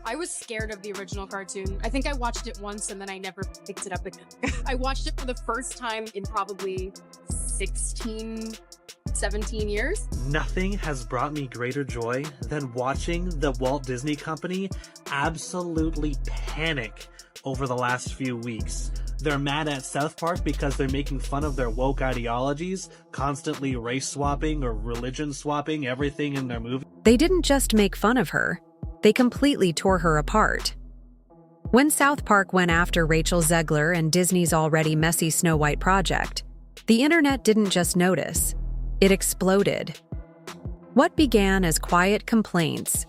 I was scared of the original cartoon. I think I watched it once and then I never picked it up again. I watched it for the first time in probably 16, 17 years. Nothing has brought me greater joy than watching the Walt Disney Company absolutely panic over the last few weeks. They're mad at South Park because they're making fun of their woke ideologies, constantly race swapping or religion swapping everything in their movie. They didn't just make fun of her, they completely tore her apart. When South Park went after Rachel Zegler and Disney's already messy Snow White project, the internet didn't just notice, it exploded. What began as quiet complaints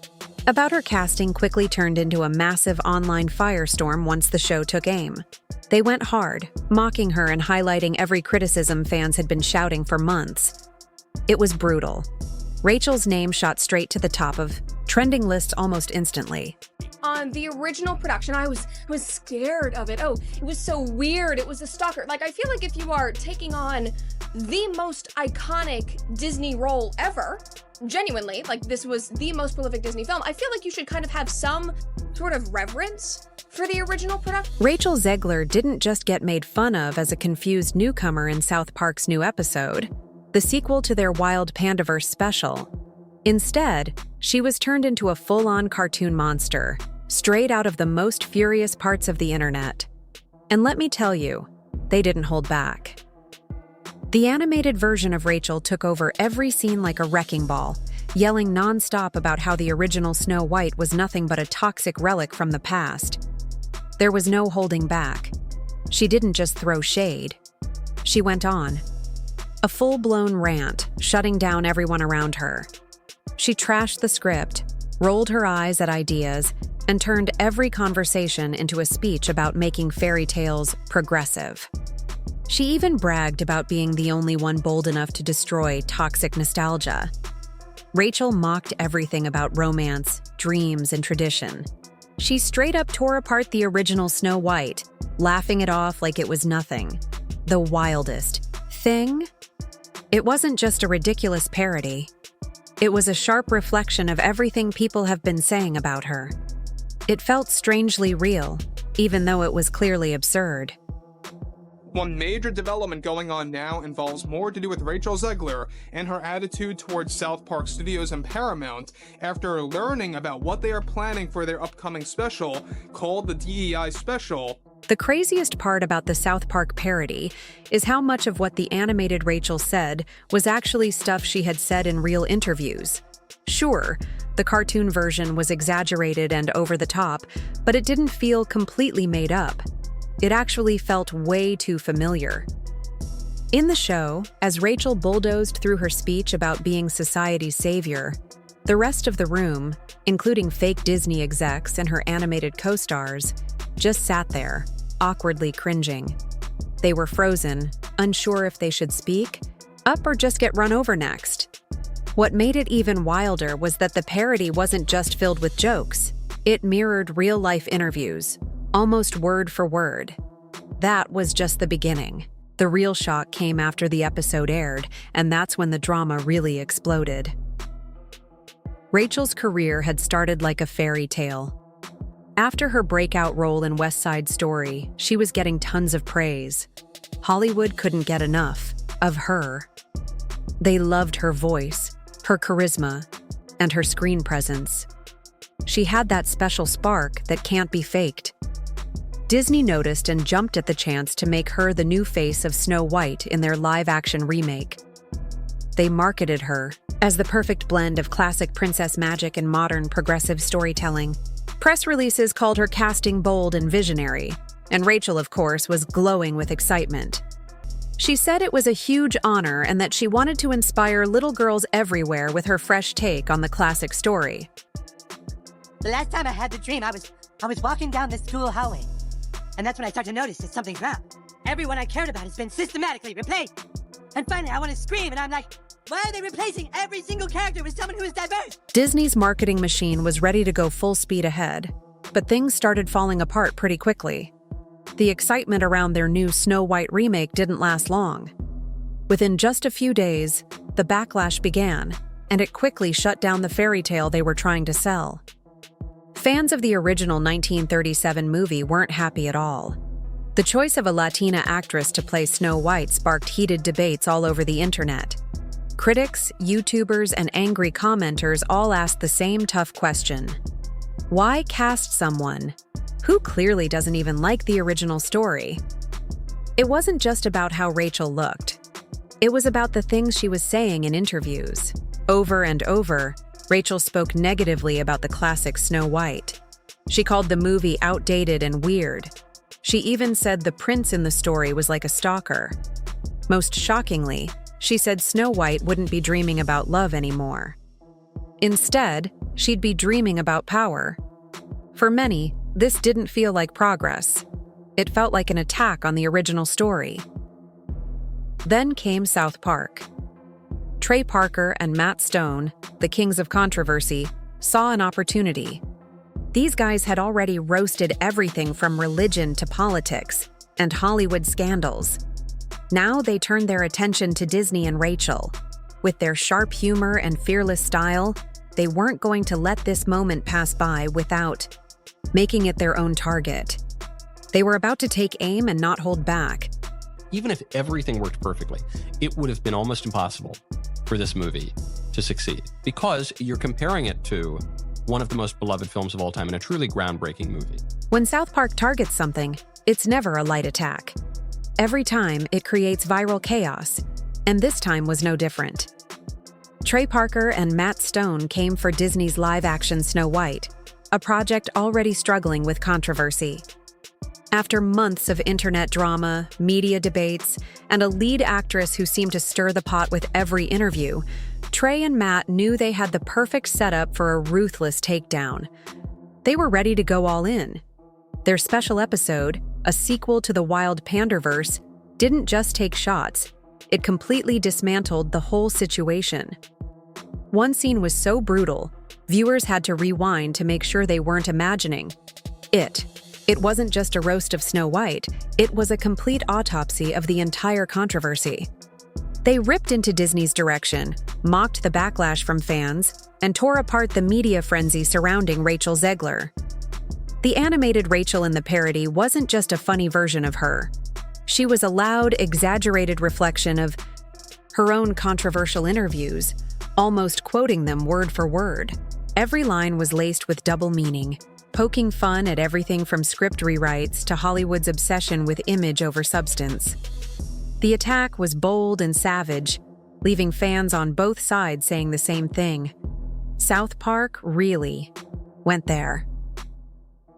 about her casting quickly turned into a massive online firestorm once the show took aim. They went hard, mocking her and highlighting every criticism fans had been shouting for months. It was brutal. Rachel's name shot straight to the top of trending lists almost instantly. On the original production, I was scared of it. Oh, it was so weird. It was a stalker. Like, I feel like if you are taking on the most iconic Disney role ever, genuinely, like this was the most prolific Disney film, I feel like you should kind of have some sort of reverence for the original production. Rachel Zegler didn't just get made fun of as a confused newcomer in South Park's new episode, the sequel to their Wild Pandaverse special. Instead, she was turned into a full-on cartoon monster, straight out of the most furious parts of the internet. And let me tell you, they didn't hold back. The animated version of Rachel took over every scene like a wrecking ball, yelling nonstop about how the original Snow White was nothing but a toxic relic from the past. There was no holding back. She didn't just throw shade. She went on. A full-blown rant, shutting down everyone around her. She trashed the script, rolled her eyes at ideas, and turned every conversation into a speech about making fairy tales progressive. She even bragged about being the only one bold enough to destroy toxic nostalgia. Rachel mocked everything about romance, dreams, and tradition. She straight up tore apart the original Snow White, laughing it off like it was nothing. The wildest thing? It wasn't just a ridiculous parody. It was a sharp reflection of everything people have been saying about her. It felt strangely real, even though it was clearly absurd. One major development going on now involves more to do with Rachel Zegler and her attitude towards South Park Studios and Paramount after learning about what they are planning for their upcoming special called the DEI Special. The craziest part about the South Park parody is how much of what the animated Rachel said was actually stuff she had said in real interviews. Sure, the cartoon version was exaggerated and over the top, but it didn't feel completely made up. It actually felt way too familiar. In the show, as Rachel bulldozed through her speech about being society's savior, the rest of the room, including fake Disney execs and her animated co-stars, just sat there, awkwardly cringing. They were frozen, unsure if they should speak, up or just get run over next. What made it even wilder was that the parody wasn't just filled with jokes. It mirrored real-life interviews, almost word for word. That was just the beginning. The real shock came after the episode aired, and that's when the drama really exploded. Rachel's career had started like a fairy tale. After her breakout role in West Side Story, she was getting tons of praise. Hollywood couldn't get enough of her. They loved her voice, her charisma, and her screen presence. She had that special spark that can't be faked. Disney noticed and jumped at the chance to make her the new face of Snow White in their live-action remake. They marketed her as the perfect blend of classic princess magic and modern progressive storytelling. Press releases called her casting bold and visionary, and Rachel, of course, was glowing with excitement. She said it was a huge honor and that she wanted to inspire little girls everywhere with her fresh take on the classic story. The last time I had the dream, I was walking down the school hallway, and that's when I started to notice that something's wrong. Everyone I cared about has been systematically replaced. And finally, I want to scream, and I'm like, why are they replacing every single character with someone who is diverse? Disney's marketing machine was ready to go full speed ahead, but things started falling apart pretty quickly. The excitement around their new Snow White remake didn't last long. Within just a few days, the backlash began, and it quickly shut down the fairy tale they were trying to sell. Fans of the original 1937 movie weren't happy at all. The choice of a Latina actress to play Snow White sparked heated debates all over the internet. Critics, YouTubers, and angry commenters all asked the same tough question. Why cast someone who clearly doesn't even like the original story? It wasn't just about how Rachel looked. It was about the things she was saying in interviews. Over and over, Rachel spoke negatively about the classic Snow White. She called the movie outdated and weird. She even said the prince in the story was like a stalker. Most shockingly, she said Snow White wouldn't be dreaming about love anymore. Instead, she'd be dreaming about power. For many, this didn't feel like progress. It felt like an attack on the original story. Then came South Park. Trey Parker and Matt Stone, the kings of controversy, saw an opportunity. These guys had already roasted everything from religion to politics and Hollywood scandals. Now they turned their attention to Disney and Rachel. With their sharp humor and fearless style, they weren't going to let this moment pass by without making it their own target. They were about to take aim and not hold back. Even if everything worked perfectly, it would have been almost impossible for this movie to succeed because you're comparing it to one of the most beloved films of all time and a truly groundbreaking movie. When South Park targets something, it's never a light attack. Every time, it creates viral chaos, and this time was no different. Trey Parker and Matt Stone came for Disney's live-action Snow White, a project already struggling with controversy. After months of internet drama, media debates, and a lead actress who seemed to stir the pot with every interview, Trey and Matt knew they had the perfect setup for a ruthless takedown. They were ready to go all in. Their special episode, a sequel to the Wild Panderverse, didn't just take shots. It completely dismantled the whole situation. One scene was so brutal, viewers had to rewind to make sure they weren't imagining it. It wasn't just a roast of Snow White, it was a complete autopsy of the entire controversy. They ripped into Disney's direction, mocked the backlash from fans, and tore apart the media frenzy surrounding Rachel Zegler. The animated Rachel in the parody wasn't just a funny version of her. She was a loud, exaggerated reflection of her own controversial interviews, almost quoting them word for word. Every line was laced with double meaning, poking fun at everything from script rewrites to Hollywood's obsession with image over substance. The attack was bold and savage, leaving fans on both sides saying the same thing. South Park really went there.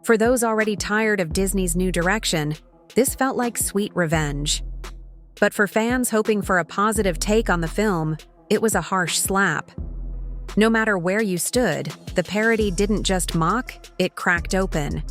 For those already tired of Disney's new direction, this felt like sweet revenge. But for fans hoping for a positive take on the film, it was a harsh slap. No matter where you stood, the parody didn't just mock, it cracked open.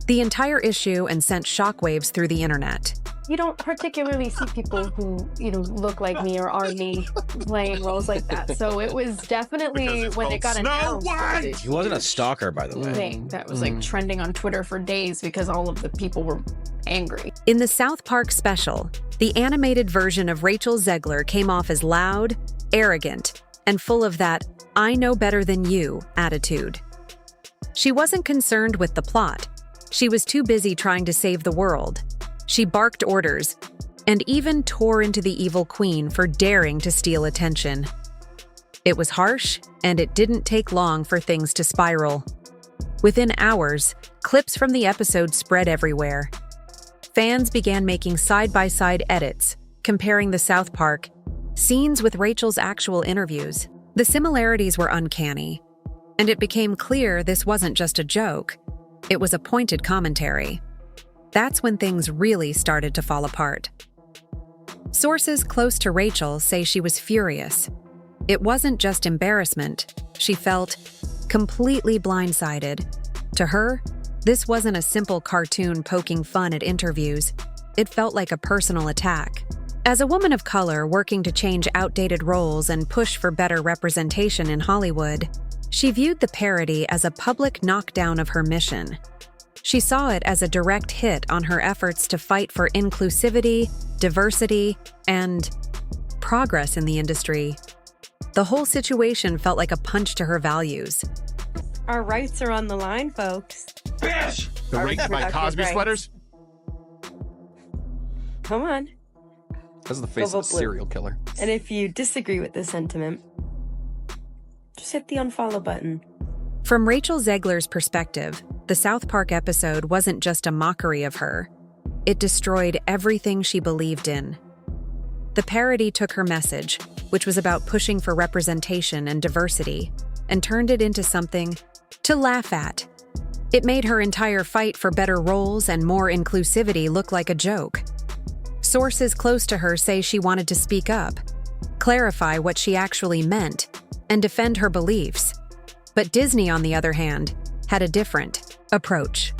The entire issue and sent shockwaves through the internet. You don't particularly see people who, look like me or are me playing roles like that. So it was definitely when it got announced. He wasn't a stalker, by the way. Thing that was like trending on Twitter for days because all of the people were angry. In the South Park special, the animated version of Rachel Zegler came off as loud, arrogant, and full of that "I know better than you" attitude. She wasn't concerned with the plot. She was too busy trying to save the world. She barked orders, and even tore into the evil queen for daring to steal attention. It was harsh, and it didn't take long for things to spiral. Within hours, clips from the episode spread everywhere. Fans began making side-by-side edits, comparing the South Park scenes with Rachel's actual interviews. The similarities were uncanny, and it became clear this wasn't just a joke. It was a pointed commentary. That's when things really started to fall apart. Sources close to Rachel say she was furious. It wasn't just embarrassment. She felt completely blindsided. To her, this wasn't a simple cartoon poking fun at interviews. It felt like a personal attack. As a woman of color working to change outdated roles and push for better representation in Hollywood, she viewed the parody as a public knockdown of her mission. She saw it as a direct hit on her efforts to fight for inclusivity, diversity, and progress in the industry. The whole situation felt like a punch to her values. Our rights are on the line, folks. Bitch! The right to buy Cosby sweaters? Come on. That's the face of a serial killer. And if you disagree with this sentiment, just hit the unfollow button. From Rachel Zegler's perspective, the South Park episode wasn't just a mockery of her. It destroyed everything she believed in. The parody took her message, which was about pushing for representation and diversity, and turned it into something to laugh at. It made her entire fight for better roles and more inclusivity look like a joke. Sources close to her say she wanted to speak up, clarify what she actually meant, and defend her beliefs. But Disney, on the other hand, had a different approach.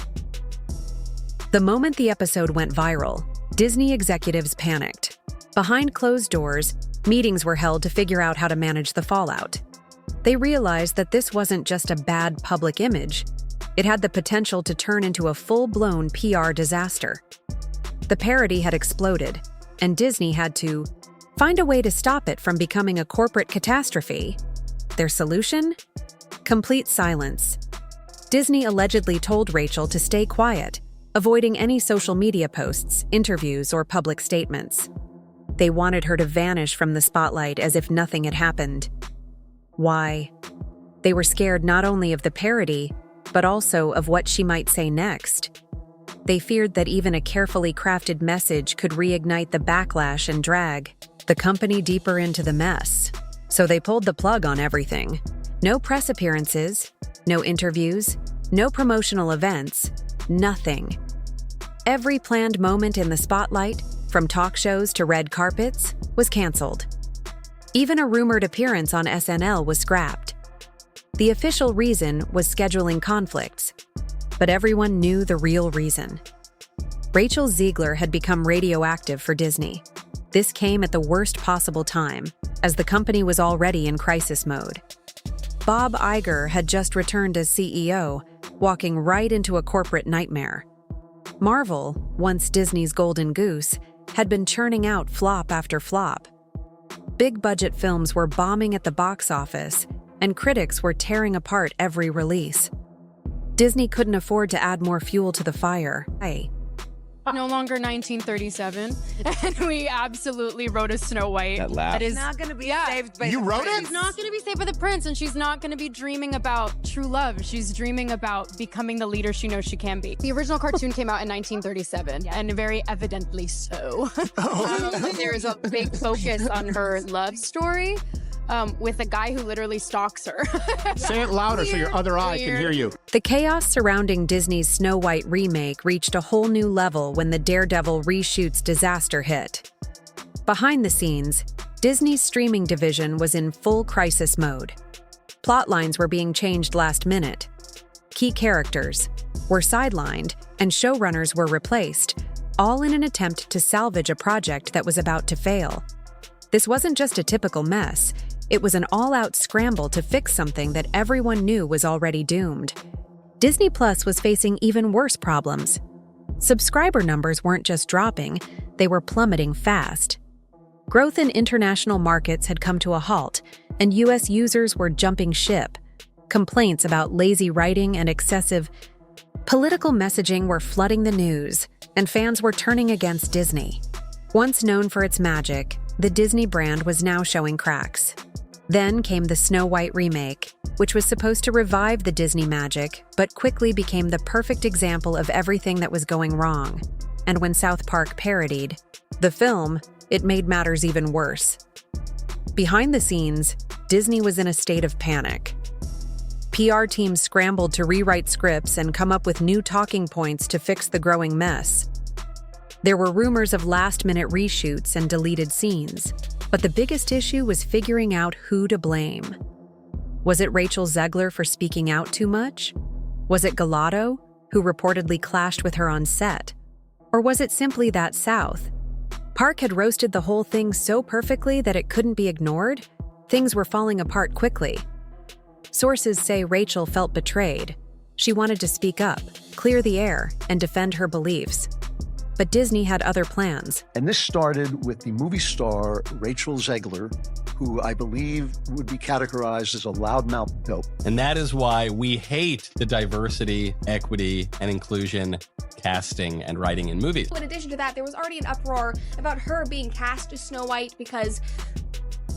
The moment the episode went viral, Disney executives panicked. Behind closed doors, meetings were held to figure out how to manage the fallout. They realized that this wasn't just a bad public image. It had the potential to turn into a full-blown PR disaster. The parody had exploded, and Disney had to find a way to stop it from becoming a corporate catastrophe. Their solution? Complete silence. Disney allegedly told Rachel to stay quiet, avoiding any social media posts, interviews, or public statements. They wanted her to vanish from the spotlight as if nothing had happened. Why? They were scared not only of the parody, but also of what she might say next. They feared that even a carefully crafted message could reignite the backlash and drag the company deeper into the mess. So they pulled the plug on everything. No press appearances, no interviews, no promotional events, nothing. Every planned moment in the spotlight, from talk shows to red carpets, was canceled. Even a rumored appearance on SNL was scrapped. The official reason was scheduling conflicts, but everyone knew the real reason. Rachel Zegler had become radioactive for Disney. This came at the worst possible time, as the company was already in crisis mode. Bob Iger had just returned as CEO, walking right into a corporate nightmare. Marvel, once Disney's golden goose, had been churning out flop after flop. Big-budget films were bombing at the box office, and critics were tearing apart every release. Disney couldn't afford to add more fuel to the fire. No longer 1937, and we absolutely wrote a Snow White. That is not going to be saved by You the wrote prince. it? She's not going to be saved by the prince, and she's not going to be dreaming about true love. She's dreaming about becoming the leader she knows she can be. The original cartoon came out in 1937, and very evidently so. There is a big focus on her love story. With a guy who literally stalks her. Say it louder so your other eye can hear you. The chaos surrounding Disney's Snow White remake reached a whole new level when the Daredevil reshoots disaster hit. Behind the scenes, Disney's streaming division was in full crisis mode. Plotlines were being changed last minute. Key characters were sidelined, and showrunners were replaced, all in an attempt to salvage a project that was about to fail. This wasn't just a typical mess. It was an all-out scramble to fix something that everyone knew was already doomed. Disney Plus was facing even worse problems. Subscriber numbers weren't just dropping, they were plummeting fast. Growth in international markets had come to a halt, and U.S. users were jumping ship. Complaints about lazy writing and excessive political messaging were flooding the news, and fans were turning against Disney. Once known for its magic, the Disney brand was now showing cracks. Then came the Snow White remake, which was supposed to revive the Disney magic, but quickly became the perfect example of everything that was going wrong. And when South Park parodied the film, it made matters even worse. Behind the scenes, Disney was in a state of panic. PR teams scrambled to rewrite scripts and come up with new talking points to fix the growing mess. There were rumors of last-minute reshoots and deleted scenes, but the biggest issue was figuring out who to blame. Was it Rachel Zegler for speaking out too much? Was it Galato, who reportedly clashed with her on set? Or was it simply that South? Park had roasted the whole thing so perfectly that it couldn't be ignored. Things were falling apart quickly. Sources say Rachel felt betrayed. She wanted to speak up, clear the air, and defend her beliefs. But Disney had other plans. And this started with the movie star Rachel Zegler, who I believe would be categorized as a loudmouth dope. And that is why we hate the diversity, equity, and inclusion casting and writing in movies. In addition to that, there was already an uproar about her being cast as Snow White because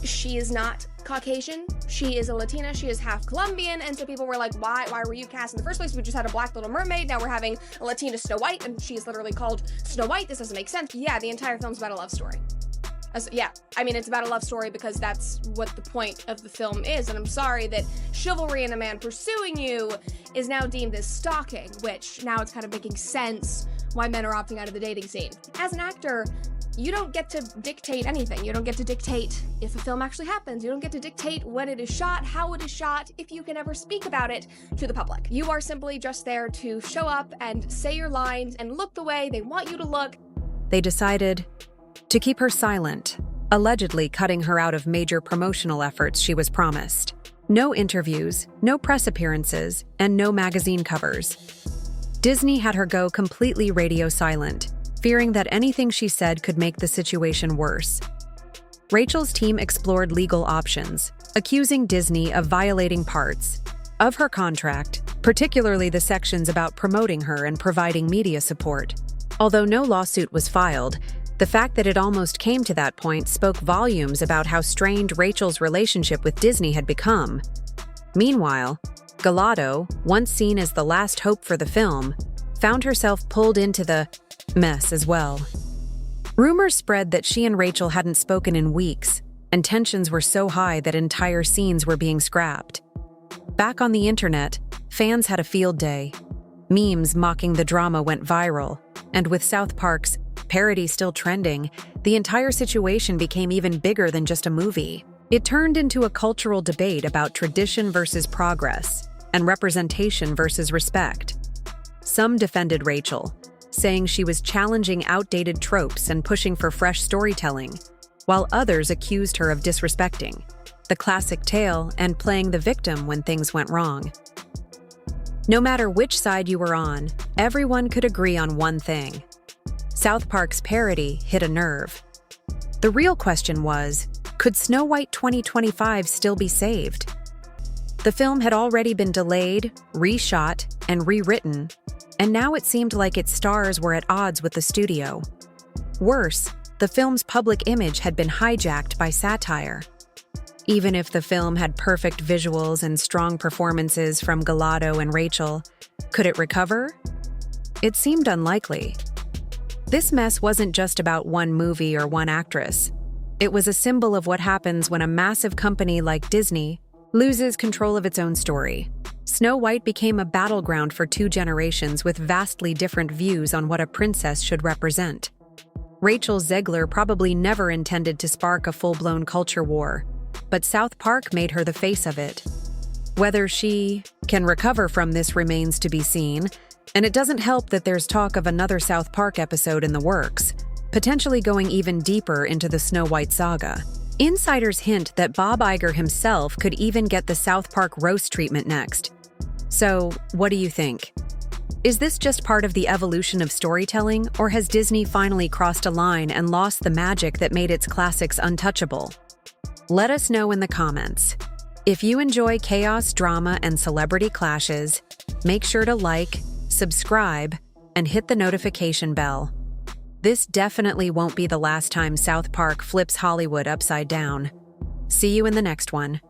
she is not Caucasian, she is a Latina, she is half Colombian, and so people were like, why were you cast in the first place? We just had a black Little Mermaid, now we're having a Latina Snow White, and she is literally called Snow White. This doesn't make sense. Yeah, the entire film's about a love story. It's about a love story because that's what the point of the film is, and I'm sorry that chivalry in a man pursuing you is now deemed as stalking, which now it's kind of making sense why men are opting out of the dating scene. As an actor, you don't get to dictate anything. You don't get to dictate if a film actually happens. You don't get to dictate when it is shot, how it is shot, if you can ever speak about it to the public. You are simply just there to show up and say your lines and look the way they want you to look. They decided to keep her silent, allegedly cutting her out of major promotional efforts she was promised. No interviews, no press appearances, and no magazine covers. Disney had her go completely radio silent, fearing that anything she said could make the situation worse. Rachel's team explored legal options, accusing Disney of violating parts of her contract, particularly the sections about promoting her and providing media support. Although no lawsuit was filed, the fact that it almost came to that point spoke volumes about how strained Rachel's relationship with Disney had become. Meanwhile, Gallardo, once seen as the last hope for the film, found herself pulled into the mess as well. Rumors spread that she and Rachel hadn't spoken in weeks, and tensions were so high that entire scenes were being scrapped. Back on the internet, fans had a field day. Memes mocking the drama went viral, and with South Park's parody still trending, the entire situation became even bigger than just a movie. It turned into a cultural debate about tradition versus progress, and representation versus respect. Some defended Rachel, saying she was challenging outdated tropes and pushing for fresh storytelling, while others accused her of disrespecting the classic tale and playing the victim when things went wrong. No matter which side you were on, everyone could agree on one thing. South Park's parody hit a nerve. The real question was, could Snow White 2025 still be saved? The film had already been delayed, reshot, and rewritten, and now it seemed like its stars were at odds with the studio. Worse, the film's public image had been hijacked by satire. Even if the film had perfect visuals and strong performances from Gallardo and Rachel, could it recover? It seemed unlikely. This mess wasn't just about one movie or one actress. It was a symbol of what happens when a massive company like Disney loses control of its own story. Snow White became a battleground for two generations with vastly different views on what a princess should represent. Rachel Zegler probably never intended to spark a full-blown culture war, but South Park made her the face of it. Whether she can recover from this remains to be seen, and it doesn't help that there's talk of another South Park episode in the works, potentially going even deeper into the Snow White saga. Insiders hint that Bob Iger himself could even get the South Park roast treatment next. So, what do you think? Is this just part of the evolution of storytelling, or has Disney finally crossed a line and lost the magic that made its classics untouchable? Let us know in the comments. If you enjoy chaos, drama, and celebrity clashes, make sure to like, subscribe, and hit the notification bell. This definitely won't be the last time South Park flips Hollywood upside down. See you in the next one.